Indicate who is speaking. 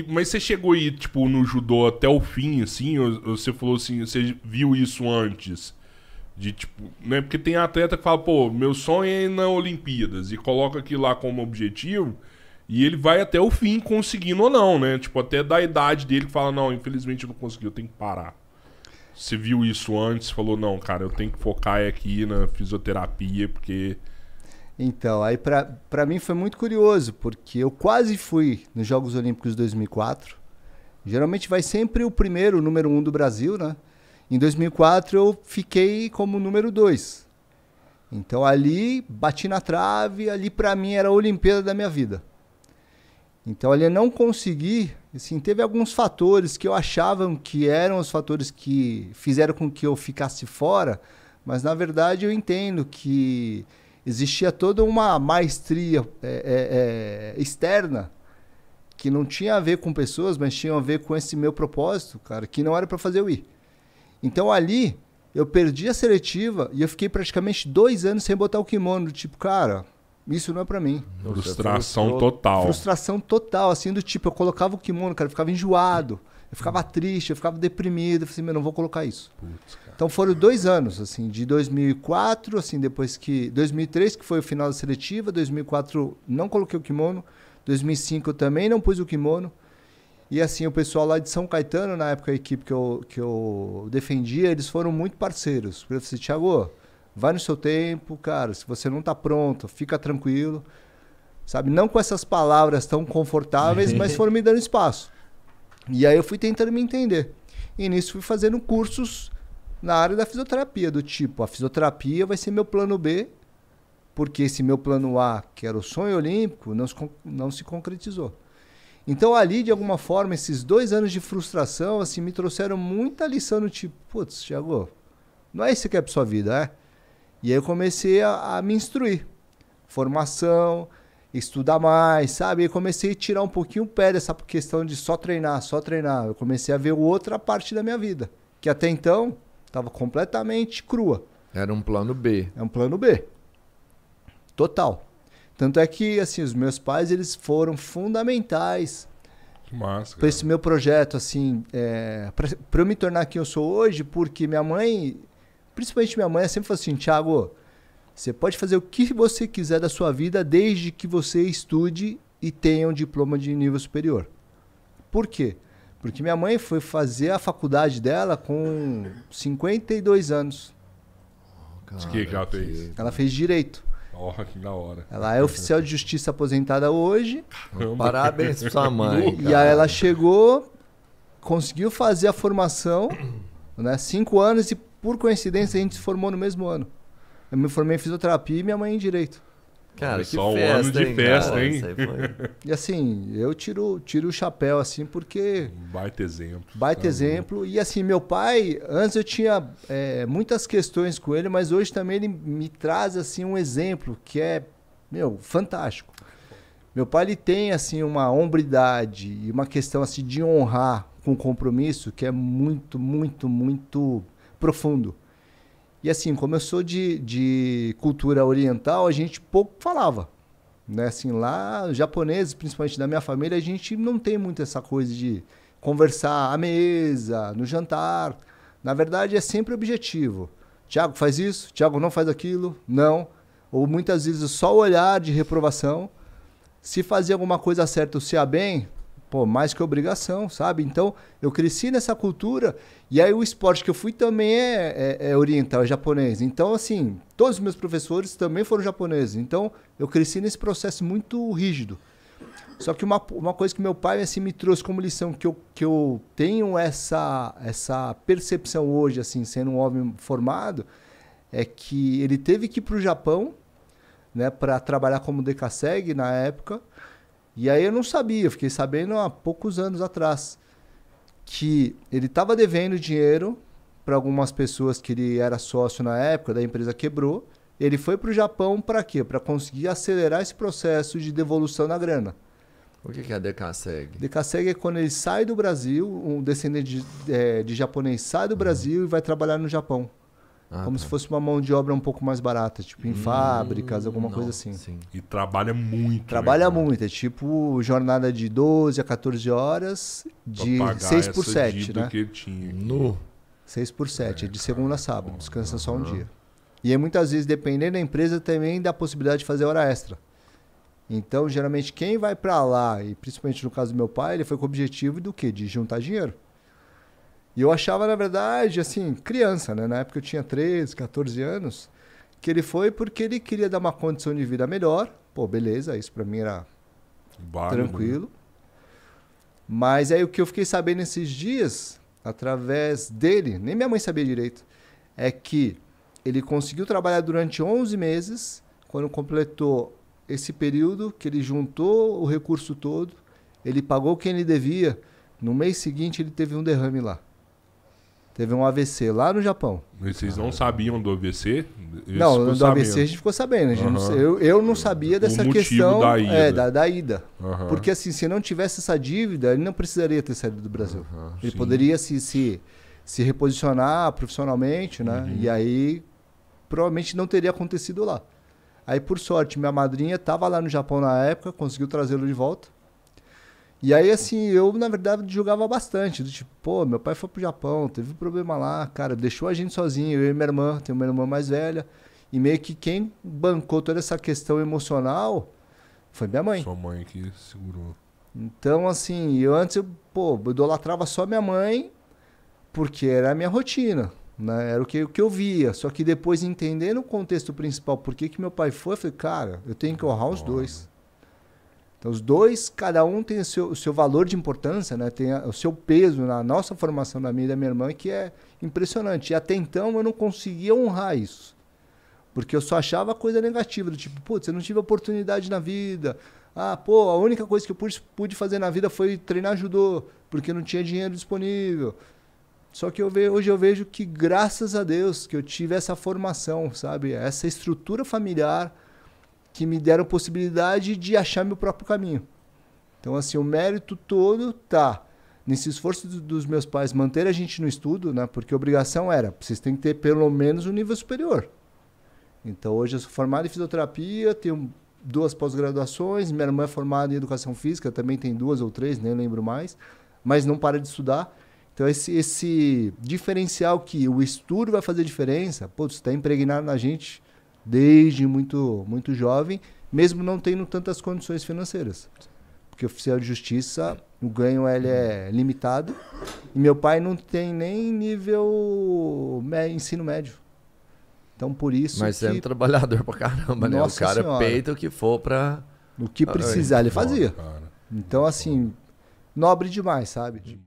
Speaker 1: Mas você chegou aí, tipo, no judô até o fim, assim? Ou você falou assim, você viu isso antes? De, tipo, né? Porque tem atleta que fala, pô, meu sonho é ir na Olimpíadas. E coloca aquilo lá como objetivo. E ele vai até o fim, conseguindo ou não, né? Tipo, até da idade dele que fala, não, infelizmente eu não consegui, eu tenho que parar. Você viu isso antes, falou, não, cara, eu tenho que focar aqui na fisioterapia, porque...
Speaker 2: Então, aí pra mim foi muito curioso, porque eu quase fui nos Jogos Olímpicos de 2004. Geralmente vai sempre o primeiro, o número 1 do Brasil, né? Em 2004 eu fiquei como número 2. Então ali, bati na trave, ali pra mim era a Olimpíada da minha vida. Então ali eu não consegui, assim, teve alguns fatores que eu achava que eram os fatores que fizeram com que eu ficasse fora, mas na verdade eu entendo que existia toda uma maestria externa que não tinha a ver com pessoas, mas tinha a ver com esse meu propósito, cara, que não era para fazer eu ir. Então ali eu perdi a seletiva e eu fiquei praticamente 2 anos sem botar o kimono, tipo, cara, isso não é pra mim.
Speaker 1: Frustração total.
Speaker 2: Frustração total, assim, do tipo, eu colocava o kimono, cara, eu ficava enjoado, eu ficava triste, eu ficava deprimido, eu falei assim, meu, não vou colocar isso.
Speaker 1: Putz, cara.
Speaker 2: Então foram 2 anos, assim, de 2004, assim, depois que... 2003, que foi o final da seletiva, 2004 não coloquei o kimono, 2005 eu também não pus o kimono, e assim, o pessoal lá de São Caetano, na época a equipe que eu defendia, eles foram muito parceiros. Eu falei assim, Thiago, vai no seu tempo, cara, se você não tá pronto, fica tranquilo, sabe? Não com essas palavras tão confortáveis, mas foram me dando espaço. E aí eu fui tentando me entender. E nisso fui fazendo cursos na área da fisioterapia, do tipo, a fisioterapia vai ser meu plano B, porque esse meu plano A, que era o sonho olímpico, não se concretizou. Então ali, de alguma forma, esses 2 anos de frustração, assim, me trouxeram muita lição no tipo, putz, Thiago, não é isso que você quer pra sua vida, é? E aí eu comecei a me instruir. Formação, estudar mais, sabe? E comecei a tirar um pouquinho o pé dessa questão de só treinar, só treinar. Eu comecei a ver outra parte da minha vida, que até então estava completamente crua.
Speaker 3: Era um plano B.
Speaker 2: É um plano B. Total. Tanto é que, assim, os meus pais, eles foram fundamentais
Speaker 1: Que massa,
Speaker 2: para esse meu projeto, assim, para eu me tornar quem eu sou hoje, porque minha mãe, principalmente minha mãe, sempre falou assim, Thiago, você pode fazer o que você quiser da sua vida desde que você estude e tenha um diploma de nível superior. Por quê? Porque minha mãe foi fazer a faculdade dela com 52 anos.
Speaker 1: O que ela fez?
Speaker 2: Ela fez Direito.
Speaker 1: Oh, que da hora.
Speaker 2: Ela é oficial de justiça aposentada hoje.
Speaker 3: Parabéns pra sua mãe.
Speaker 2: E aí ela chegou, conseguiu fazer a formação, né? 5 anos e, por coincidência, a gente se formou no mesmo ano. Eu me formei em fisioterapia e minha mãe em Direito.
Speaker 3: Cara, que
Speaker 1: só
Speaker 3: festa,
Speaker 1: um ano de
Speaker 3: hein,
Speaker 1: festa,
Speaker 3: cara?
Speaker 1: hein?
Speaker 3: Isso aí foi...
Speaker 2: E assim, eu tiro o chapéu, assim, porque...
Speaker 1: Baita exemplo.
Speaker 2: Baita exemplo. E assim, meu pai, antes eu tinha muitas questões com ele, mas hoje também ele me traz, assim, um exemplo que é, meu, fantástico. Meu pai, ele tem, assim, uma hombridade e uma questão, assim, de honrar com compromisso que é muito, muito, muito profundo. E assim, como eu sou de cultura oriental, a gente pouco falava. Né? Assim, lá, os japoneses, principalmente da minha família, a gente não tem muito essa coisa de conversar à mesa, no jantar. Na verdade, é sempre objetivo. Thiago, faz isso. Thiago, não faz aquilo. Não. Ou muitas vezes só o olhar de reprovação. Se fazer alguma coisa certa ou se ia bem, pô, mais que obrigação, sabe? Então, eu cresci nessa cultura e aí o esporte que eu fui também é oriental, é japonês. Então, assim, todos os meus professores também foram japoneses. Então, eu cresci nesse processo muito rígido. Só que uma coisa que meu pai assim, me trouxe como lição, que eu tenho essa percepção hoje, assim, sendo um homem formado, é que ele teve que ir para o Japão, né, para trabalhar como DKSEG na época. E aí eu não sabia, eu fiquei sabendo há poucos anos atrás que ele estava devendo dinheiro para algumas pessoas que ele era sócio na época, da empresa quebrou. Ele foi para o Japão para quê? Para conseguir acelerar esse processo de devolução da grana.
Speaker 3: O que é a DKSEG?
Speaker 2: DKSEG é quando ele sai do Brasil, um descendente de japonês sai do Brasil e vai trabalhar no Japão. como se fosse uma mão de obra um pouco mais barata, tipo em fábricas, alguma coisa assim.
Speaker 3: Sim.
Speaker 1: E trabalha muito.
Speaker 2: Trabalha
Speaker 1: né, cara?
Speaker 2: muito, é tipo jornada de 12 a 14 horas, de
Speaker 1: Pra pagar
Speaker 2: 6 por
Speaker 1: essa
Speaker 2: 7,
Speaker 1: dívida
Speaker 2: né?
Speaker 1: que ele tinha.
Speaker 3: Nu.
Speaker 2: 6 por 7, é de segunda a sábado, descansa só um dia. E aí muitas vezes, dependendo da empresa, também dá a possibilidade de fazer hora extra. Então, geralmente, quem vai pra lá, e principalmente no caso do meu pai, ele foi com o objetivo do quê? De juntar dinheiro. E eu achava, na verdade, assim, criança, né? Na época eu tinha 13, 14 anos, que ele foi porque ele queria dar uma condição de vida melhor. Pô, beleza, isso pra mim era
Speaker 1: Válido,
Speaker 2: tranquilo. Mas aí o que eu fiquei sabendo esses dias, através dele, nem minha mãe sabia direito, é que ele conseguiu trabalhar durante 11 meses, quando completou esse período, que ele juntou o recurso todo, ele pagou quem ele devia, no mês seguinte ele teve um derrame lá. Teve um AVC lá no Japão.
Speaker 1: Mas vocês não sabiam do AVC? Eles
Speaker 2: Não,
Speaker 1: ficou
Speaker 2: do AVC a
Speaker 1: sabendo.
Speaker 2: gente ficou sabendo. A gente não-
Speaker 1: Aham.
Speaker 2: eu não sabia dessa
Speaker 1: motivo
Speaker 2: questão
Speaker 1: da ida.
Speaker 2: da ida.
Speaker 1: Aham.
Speaker 2: Porque assim, se não tivesse essa dívida, ele não precisaria ter saído do Brasil. Ele
Speaker 1: sim.
Speaker 2: poderia se reposicionar profissionalmente, né?
Speaker 1: Uhum.
Speaker 2: E aí provavelmente não teria acontecido lá. Aí, por sorte, minha madrinha estava lá no Japão na época, conseguiu trazê-lo de volta. E aí, assim, eu, na verdade, jogava bastante. Do tipo, pô, meu pai foi pro Japão, teve problema lá, cara, deixou a gente sozinho, eu e minha irmã, tenho uma irmã mais velha. E meio que quem bancou toda essa questão emocional foi minha mãe.
Speaker 1: Sua mãe que segurou.
Speaker 2: Então, assim, eu antes, eu idolatrava só minha mãe, porque era a minha rotina, né? Era o que eu via. Só que depois, entendendo o contexto principal, por que meu pai foi, eu falei, cara, eu tenho que honrar os dois. Então, os dois, cada um tem o seu valor de importância, né? Tem o seu peso na nossa formação, da minha e da minha irmã, que é impressionante. E até então, eu não conseguia honrar isso. Porque eu só achava coisa negativa, do tipo, putz, eu não tive oportunidade na vida. Ah, pô, a única coisa que eu pude fazer na vida foi treinar judô, porque não tinha dinheiro disponível. Só que hoje eu vejo que, graças a Deus, que eu tive essa formação, sabe? Essa estrutura familiar que me deram possibilidade de achar meu próprio caminho. Então, assim, o mérito todo tá nesse esforço dos meus pais manter a gente no estudo, né? Porque a obrigação era, vocês têm que ter pelo menos um nível superior. Então, hoje eu sou formado em fisioterapia, tenho 2 pós-graduações, minha irmã é formada em educação física, também tem 2 ou 3, nem lembro mais, mas não para de estudar. Então, esse diferencial que o estudo vai fazer diferença, putz, está impregnado na gente desde muito, muito jovem, mesmo não tendo tantas condições financeiras. Porque oficial de justiça, o ganho ele é limitado, e meu pai não tem nem nível ensino médio. Então, por isso
Speaker 3: Mas
Speaker 2: que...
Speaker 3: é um trabalhador pra caramba, né? O
Speaker 2: Nossa
Speaker 3: cara
Speaker 2: Senhora.
Speaker 3: peita o que for pra...
Speaker 2: O que precisar, ele fazia.
Speaker 1: Cara.
Speaker 2: Então, assim, nobre demais, sabe?